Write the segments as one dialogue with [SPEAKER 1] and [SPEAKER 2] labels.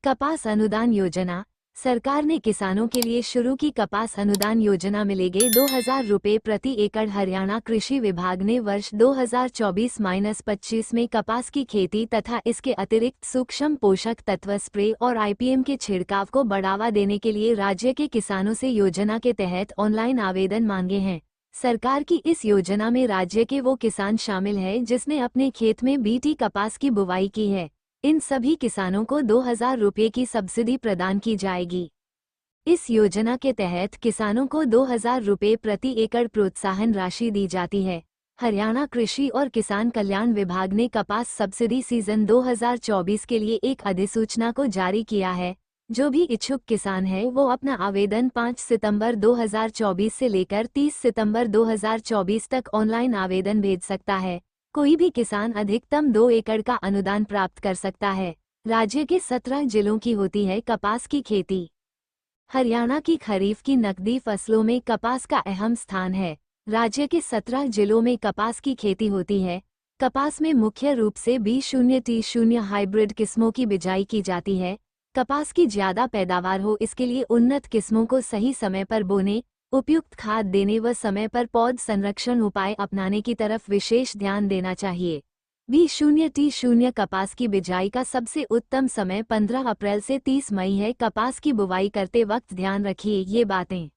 [SPEAKER 1] कपास अनुदान योजना। सरकार ने किसानों के लिए शुरू की कपास अनुदान योजना मिलेंगे 2,000 रुपये प्रति एकड़। हरियाणा कृषि विभाग ने वर्ष 2024-25 में कपास की खेती तथा इसके अतिरिक्त सूक्ष्म पोषक तत्व स्प्रे और आईपीएम के छिड़काव को बढ़ावा देने के लिए राज्य के किसानों से योजना के तहत ऑनलाइन आवेदन मांगे हैं। सरकार की इस योजना में राज्य के वो किसान शामिल हैं जिसने अपने खेत में बीटी कपास की बुवाई की है। इन सभी किसानों को 2,000 रुपये की सब्सिडी प्रदान की जाएगी। इस योजना के तहत किसानों को 2,000 रुपये प्रति एकड़ प्रोत्साहन राशि दी जाती है। हरियाणा कृषि और किसान कल्याण विभाग ने कपास सब्सिडी सीजन 2024 के लिए एक अधिसूचना को जारी किया है। जो भी इच्छुक किसान है वो अपना आवेदन 5 सितंबर 2024 से लेकर 30 सितंबर 2024 तक ऑनलाइन आवेदन भेज सकता है। कोई भी किसान अधिकतम 2 एकड़ का अनुदान प्राप्त कर सकता है। राज्य के 17 जिलों की होती है कपास की खेती। हरियाणा की खरीफ की नकदी फसलों में कपास का अहम स्थान है। राज्य के 17 जिलों में कपास की खेती होती है। कपास में मुख्य रूप से B0T0 हाइब्रिड किस्मों की बिजाई की जाती है। कपास की ज्यादा पैदावार हो इसके लिए उन्नत किस्मों को सही समय पर बोने, उपयुक्त खाद देने व समय पर पौध संरक्षण उपाय अपनाने की तरफ विशेष ध्यान देना चाहिए। B0T0 कपास की बिजाई का सबसे उत्तम समय 15 अप्रैल से 30 मई है। कपास की बुवाई करते वक्त ध्यान रखिए ये बातें।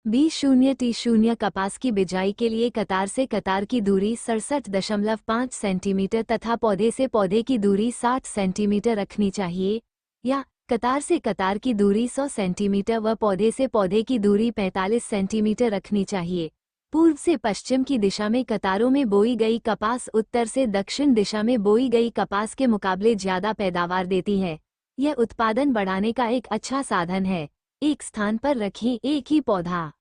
[SPEAKER 1] B0T0 कपास की बिजाई के लिए कतार से कतार की दूरी 67.5 सेंटीमीटर तथा पौधे से पौधे की दूरी 60 सेंटीमीटर रखनी चाहिए, या कतार से कतार की दूरी 100 सेंटीमीटर व पौधे से पौधे की दूरी 45 सेंटीमीटर रखनी चाहिए। पूर्व से पश्चिम की दिशा में कतारों में बोई गई कपास उत्तर से दक्षिण दिशा में बोई गई कपास के मुकाबले ज्यादा पैदावार देती है। यह उत्पादन बढ़ाने का एक अच्छा साधन है। एक स्थान पर रखें एक ही पौधा।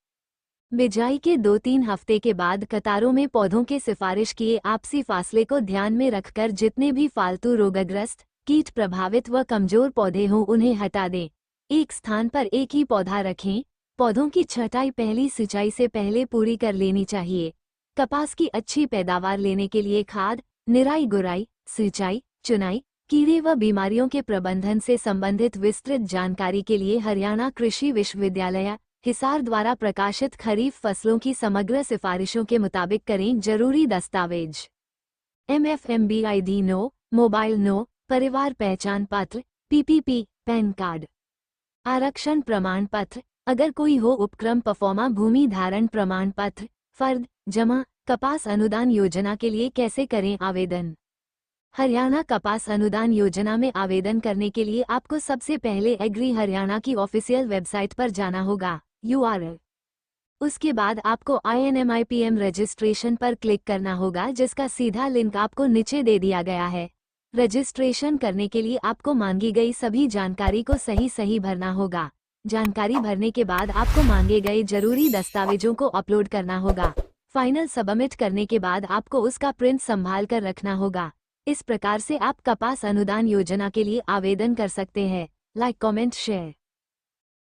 [SPEAKER 1] बिजाई के 2-3 हफ्ते के बाद कतारों में पौधों के सिफारिश किए आपसी फासले को ध्यान में रखकर जितने भी फालतू रोगग्रस्त, कीट प्रभावित व कमजोर पौधे हों उन्हें हटा दें। एक स्थान पर एक ही पौधा रखें। पौधों की छंटाई पहली सिंचाई से पहले पूरी कर लेनी चाहिए। कपास की अच्छी पैदावार लेने के लिए खाद, निराई गुराई, सिंचाई, चुनाई, कीड़े व बीमारियों के प्रबंधन से संबंधित विस्तृत जानकारी के लिए हरियाणा कृषि विश्वविद्यालय हिसार द्वारा प्रकाशित खरीफ फसलों की समग्र सिफारिशों के मुताबिक करें जरूरी दस्तावेज। MFMBID नो, मोबाइल नो, परिवार पहचान पत्र, PPP, पैन कार्ड, आरक्षण प्रमाण पत्र, अगर कोई हो उपक्रम परफॉर्मा भूमि धारण प्रमाण पत्र, फर्द, जमा। कपास अनुदान योजना के लिए कैसे करें आवेदन? हरियाणा कपास अनुदान योजना में आवेदन करने के लिए आपको सबसे पहले एग्री हरियाणा की ऑफिशियल वेबसाइट पर जाना होगा, URL। उसके बाद आपको INMIPM रजिस्ट्रेशन पर क्लिक करना होगा जिसका सीधा लिंक आपको नीचे दे दिया गया है। रजिस्ट्रेशन करने के लिए आपको मांगी गई सभी जानकारी को सही भरना होगा। जानकारी भरने के बाद आपको मांगे गए जरूरी दस्तावेजों को अपलोड करना होगा। फाइनल सबमिट करने के बाद आपको उसका प्रिंट संभाल कर रखना होगा। इस प्रकार से आप कपास अनुदान योजना के लिए आवेदन कर सकते हैं। Like, comment, share.